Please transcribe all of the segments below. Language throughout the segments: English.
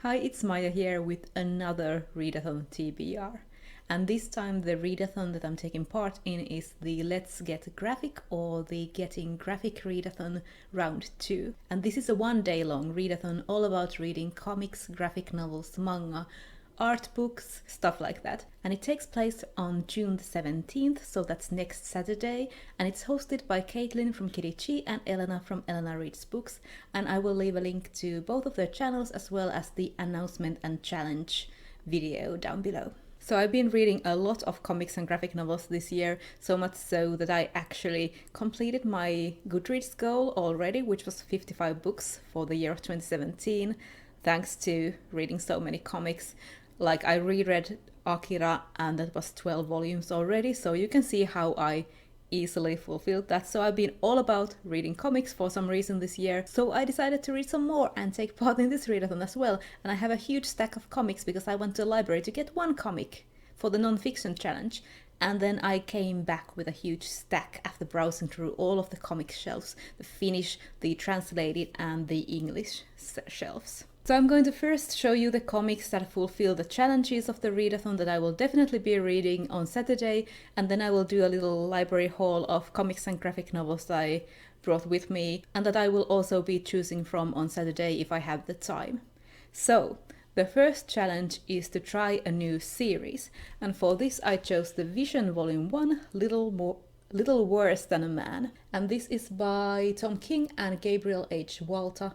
Hi, it's Maija here with another Readathon TBR. And this time the readathon that I'm taking part in is the Let's Get Graphic or the Getting Graphic Readathon Round 2. And this is a one-day long readathon all about reading comics, graphic novels, manga, art books, stuff like that. And it takes place on June the 17th, so that's next Saturday, and it's hosted by Caitlin from Kitty Chi and Elena from Elena Reads Books, and I will leave a link to both of their channels as well as the announcement and challenge video down below. So I've been reading a lot of comics and graphic novels this year, so much so that I actually completed my Goodreads goal already, which was 55 books for the year of 2017, thanks to reading so many comics. Like, I reread Akira and that was 12 volumes already, so you can see how I easily fulfilled that. So I've been all about reading comics for some reason this year, so I decided to read some more and take part in this readathon as well. And I have a huge stack of comics because I went to the library to get one comic for the non-fiction challenge, and then I came back with a huge stack after browsing through all of the comic shelves, the Finnish, the translated and the English shelves. So I'm going to first show you the comics that fulfill the challenges of the readathon that I will definitely be reading on Saturday, and then I will do a little library haul of comics and graphic novels that I brought with me and that I will also be choosing from on Saturday if I have the time. So, the first challenge is to try a new series, and for this I chose the Vision Volume 1, Little Worse Than a Man, and this is by Tom King and Gabriel H. Walter.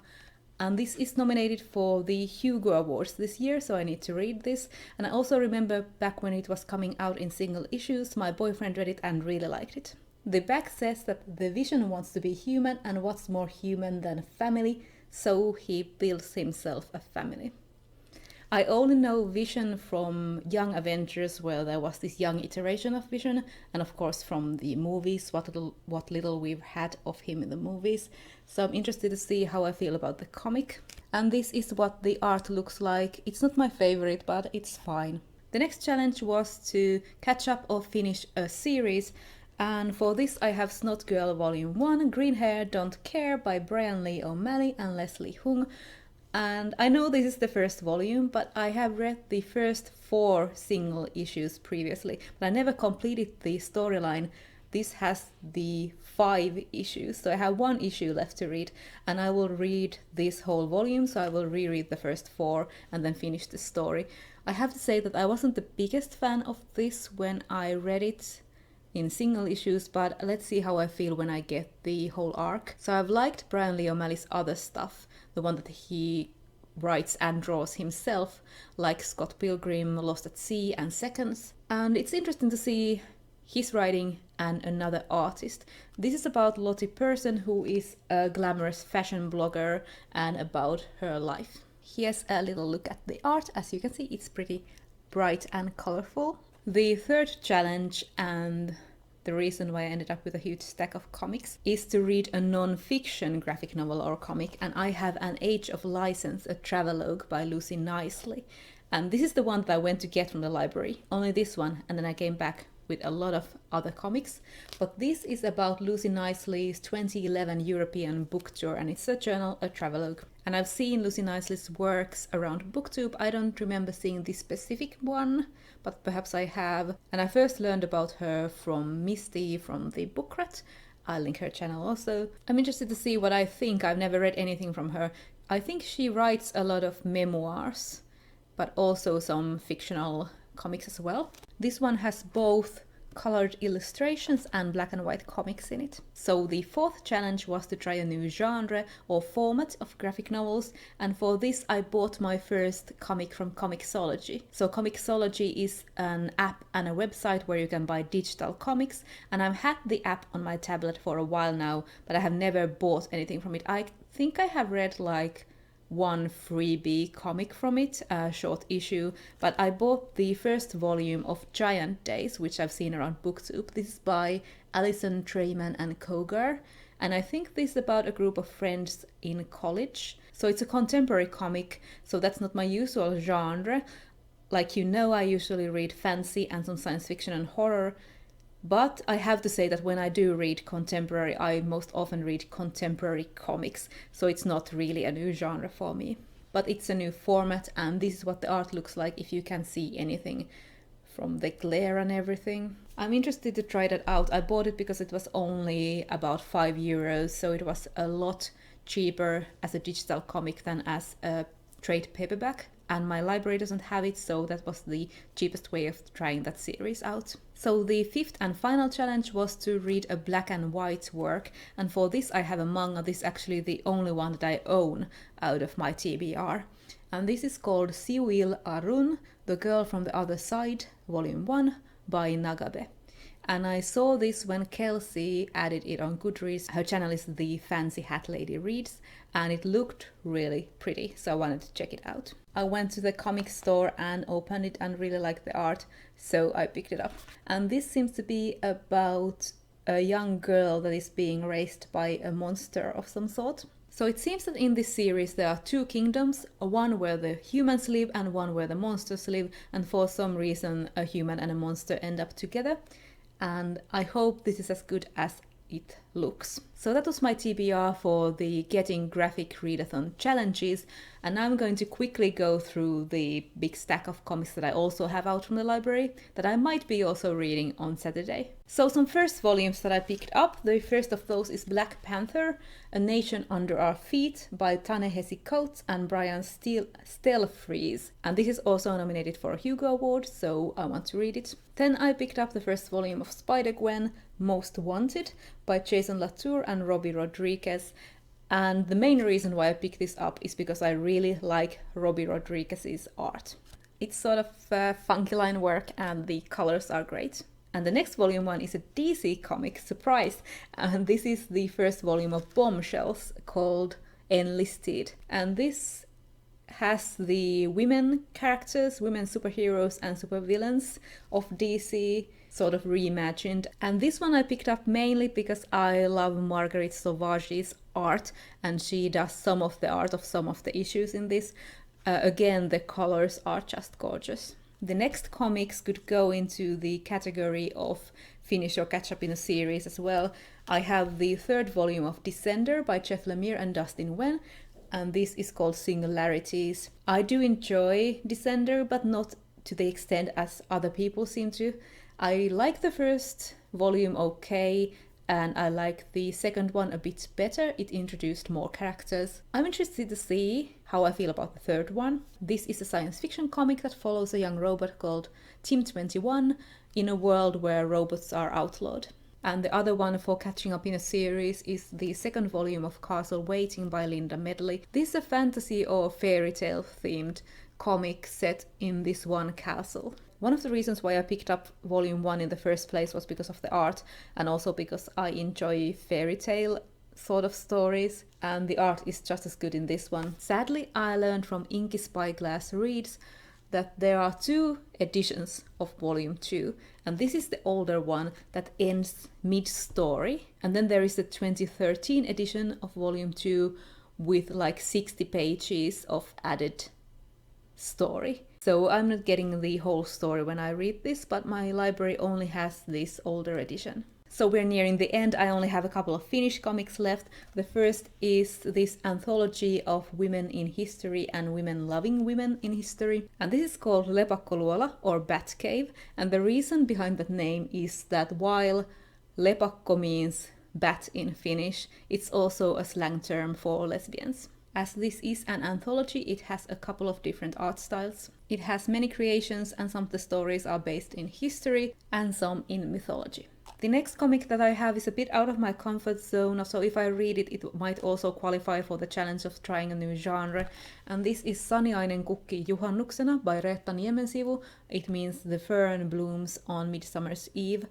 And this is nominated for the Hugo Awards this year, so I need to read this. And I also remember back when it was coming out in single issues, my boyfriend read it and really liked it. The back says that the Vision wants to be human, and what's more human than family, so he builds himself a family. I only know Vision from Young Avengers, where there was this young iteration of Vision, and of course from the movies, what little we've had of him in the movies. So I'm interested to see how I feel about the comic. And this is what the art looks like. It's not my favorite, but it's fine. The next challenge was to catch up or finish a series, and for this I have Snot Girl Volume 1, Green Hair Don't Care by Brian Lee O'Malley and Leslie Hung. And I know this is the first volume, but I have read the first 4 single issues previously, but I never completed the storyline. This has the 5 issues, so I have 1 issue left to read, and I will read this whole volume, so I will reread the first 4 and then finish the story. I have to say that I wasn't the biggest fan of this when I read it in single issues, but let's see how I feel when I get the whole arc. So I've liked Brian Lee O'Malley's other stuff, the one that he writes and draws himself, like Scott Pilgrim, Lost at Sea and Seconds. And it's interesting to see his writing and another artist. This is about Lottie Person, who is a glamorous fashion blogger, and about her life. Here's a little look at the art. As you can see, it's pretty bright and colorful. The third challenge, and the reason why I ended up with a huge stack of comics, is to read a non-fiction graphic novel or comic, and I have An Age of License, a travelogue by Lucy Nicely. And this is the one that I went to get from the library, only this one, and then I came back with a lot of other comics. But this is about Lucy Nicely's 2011 European book tour, and it's a journal, a travelogue. And I've seen Lucy Nicely's works around Booktube. I don't remember seeing this specific one, but perhaps I have. And I first learned about her from Misty from the Book Rat. I'll link her channel also. I'm interested to see what I think. I've never read anything from her. I think she writes a lot of memoirs, but also some fictional comics as well. This one has both colored illustrations and black and white comics in it. So the fourth challenge was to try a new genre or format of graphic novels, and for this I bought my first comic from Comixology. So Comixology is an app and a website where you can buy digital comics, and I've had the app on my tablet for a while now, but I have never bought anything from it. I think I have read like 1 freebie comic from it, a short issue, but I bought the first volume of Giant Days, which I've seen around Booktube. This is by Alison Treyman and Kogar, and I think this is about a group of friends in college. So it's a contemporary comic, so that's not my usual genre. Like, you know, I usually read fantasy and some science fiction and horror, But I have to say that when I do read contemporary, I most often read contemporary comics, so it's not really a new genre for me. but it's a new format, and this is what the art looks like if you can see anything from the glare and everything. I'm interested to try that out. I bought it because it was only about €5, so it was a lot cheaper as a digital comic than as a trade paperback, and my library doesn't have it, so that was the cheapest way of trying that series out. So the fifth and final challenge was to read a black and white work, and for this I have a manga. This is actually the only one that I own out of my TBR. And this is called Siwil Arun, The Girl from the Other Side, Volume 1 by Nagabe. And I saw this when Kelsey added it on Goodreads. Her channel is The Fancy Hat Lady Reads, and it looked really pretty, so I wanted to check it out. I went to the comic store and opened it and really liked the art, so I picked it up. And this seems to be about a young girl that is being raised by a monster of some sort. So it seems that in this series there are two kingdoms, one where the humans live and one where the monsters live, and for some reason a human and a monster end up together. And I hope this is as good as it looks. So that was my TBR for the Getting Graphic Readathon challenges, and now I'm going to quickly go through the big stack of comics that I also have out from the library that I might be also reading on Saturday. So some first volumes that I picked up. The first of those is Black Panther, A Nation Under Our Feet by Ta-Nehisi Coates and Brian Stelfreeze. And this is also nominated for a Hugo Award, so I want to read it. Then I picked up the first volume of Spider-Gwen, Most Wanted by Jason Latour and Robbie Rodriguez. And the main reason why I picked this up is because I really like Robbie Rodriguez's art. It's sort of funky line work and the colors are great. And the next volume one is a DC comic, surprise! And this is the first volume of Bombshells called Enlisted. And this has the women characters, women superheroes and supervillains of DC sort of reimagined. And this one I picked up mainly because I love Marguerite Sauvage's art, and she does some of the art of some of the issues in this. Again, the colors are just gorgeous. The next comics could go into the category of finish or catch up in a series as well. I have the third volume of Descender by Jeff Lemire and Dustin Wen, and this is called Singularities. I do enjoy Descender, but not to the extent as other people seem to. I like the first volume okay, and I like the second one a bit better. It introduced more characters. I'm interested to see how I feel about the third one. This is a science fiction comic that follows a young robot called Team 21 in a world where robots are outlawed. And the other one for catching up in a series is the second volume of Castle Waiting by Linda Medley. This is a fantasy or fairy tale themed comic set in this one castle. One of the reasons why I picked up volume 1 in the first place was because of the art, and also because I enjoy fairy tale sort of stories, and the art is just as good in this one. Sadly, I learned from Inky Spyglass Reads that there are two editions of volume 2, and this is the older one that ends mid-story, and then there is the 2013 edition of volume 2 with like 60 pages of added story. So I'm not getting the whole story when I read this, but my library only has this older edition. So we're nearing the end. I only have a couple of Finnish comics left. The first is this anthology of women in history and women loving women in history. And this is called Lepakkoluola or Bat Cave. And the reason behind that name is that while lepakko means bat in Finnish, it's also a slang term for lesbians. As this is an anthology, it has a couple of different art styles. It has many creations, and some of the stories are based in history and some in mythology. The next comic that I have is a bit out of my comfort zone, so if I read it, it might also qualify for the challenge of trying a new genre. And this is Saniainen kukki juhannuksena by Reetta Niemensivu. It means the fern blooms on Midsummers Eve.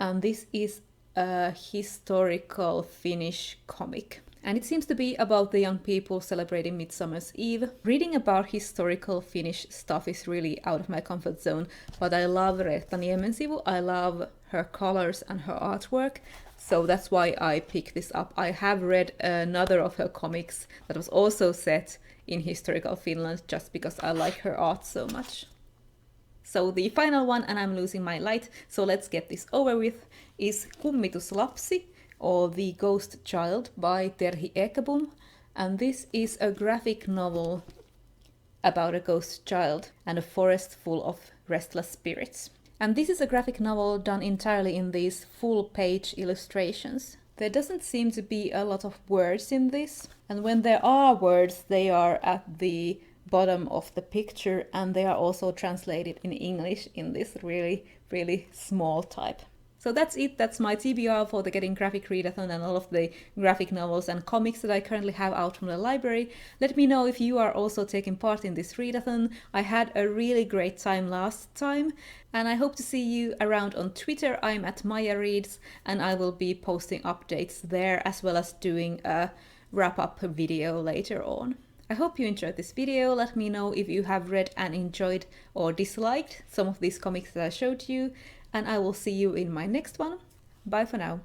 And this is a historical Finnish comic. And it seems to be about the young people celebrating Midsummer's Eve. Reading about historical Finnish stuff is really out of my comfort zone, but I love Reetta Niemensivu. I love her colors and her artwork, so that's why I picked this up. I have read another of her comics that was also set in historical Finland just because I like her art so much. So the final one, and I'm losing my light, so let's get this over with, is Kummituslapsi, or The Ghost Child by Terhi Ekebom, and this is a graphic novel about a ghost child and a forest full of restless spirits. And this is a graphic novel done entirely in these full-page illustrations. There doesn't seem to be a lot of words in this, and when there are words, they are at the bottom of the picture, and they are also translated in English in this really, really small type. So that's it, that's my TBR for the Getting Graphic Readathon and all of the graphic novels and comics that I currently have out from the library. Let me know if you are also taking part in this readathon. I had a really great time last time, and I hope to see you around on Twitter. I'm at Maija Reads, and I will be posting updates there as well as doing a wrap-up video later on. I hope you enjoyed this video. Let me know if you have read and enjoyed or disliked some of these comics that I showed you, and I will see you in my next one. Bye for now.